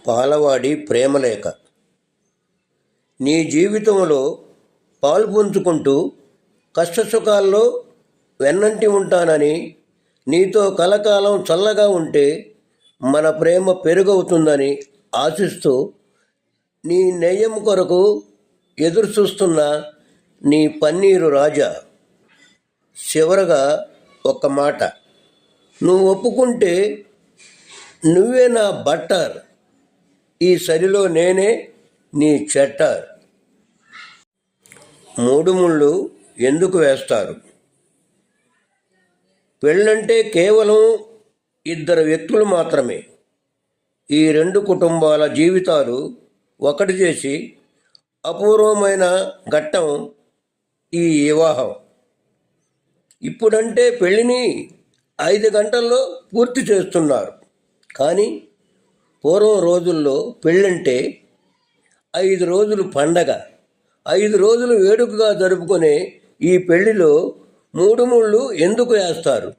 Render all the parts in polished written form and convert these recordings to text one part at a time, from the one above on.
పాలవాడి ప్రేమలేఖ. నీ జీవితంలో పాల్పంచుకుంటూ కష్టసుఖాల్లో వెన్నంటి ఉంటానని, నీతో కలకాలం చల్లగా ఉంటే మన ప్రేమ పెరుగవుతుందని ఆశిస్తూ నీ నేయం కొరకు ఎదురు చూస్తున్న నీ పన్నీరు రాజా. చివరగా ఒక్క మాట, నువ్వు ఒప్పుకుంటే నువ్వే నా బట్టర్, ఈ సరిలో నేనే నీ చెట్టర్. మూడు ముళ్ళు ఎందుకు వేస్తారు? పెళ్ళంటే కేవలం ఇద్దరు వ్యక్తులు మాత్రమే. ఈ రెండు కుటుంబాల జీవితాలు ఒకటి చేసి అపూర్వమైన ఘట్టం ఈ వివాహం. ఇప్పుడంటే పెళ్ళిని 5 గంటల్లో పూర్తి చేస్తున్నారు, కానీ పూర్వం రోజుల్లో పెళ్ళంటే 5 రోజులు పండగ. 5 రోజులు వేడుకగా జరుపుకునే ఈ పెళ్లిలో 3 ముళ్ళు ఎందుకు వేస్తారు?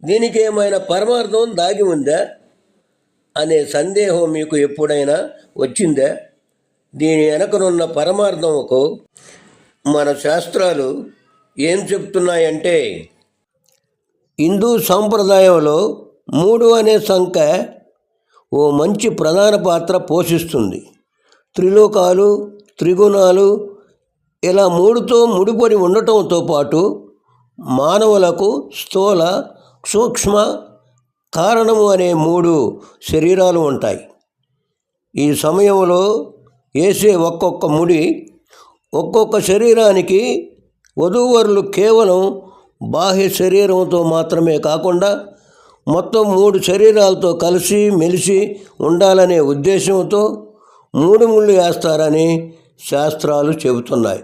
దీనికి ఏమైనా పరమార్థం దాగి ఉందా అనే సందేహం మీకు ఎప్పుడైనా వచ్చిందా? దీని వెనకనున్న పరమార్థంకు మన శాస్త్రాలు ఏం చెప్తున్నాయంటే, హిందూ సాంప్రదాయంలో 3 అనే సంఖ్య ఓ మంచి ప్రధాన పాత్ర పోషిస్తుంది. త్రిలోకాలు, త్రిగుణాలు ఇలా 3తో ముడిపడి ఉండటంతో పాటు మానవులకు స్థూల, సూక్ష్మ, కారణము అనే 3 శరీరాలు ఉంటాయి. ఈ సమయంలో వేసే ఒక్కొక్క ముడి, ఒక్కొక్క శరీరానికి వధూవరులు కేవలం బాహ్య శరీరంతో మాత్రమే కాకుండా మొత్తం 3 శరీరాలతో కలిసి మెలిసి ఉండాలనే ఉద్దేశంతో 3 ముళ్ళు వేస్తారని శాస్త్రాలు చెబుతున్నాయి.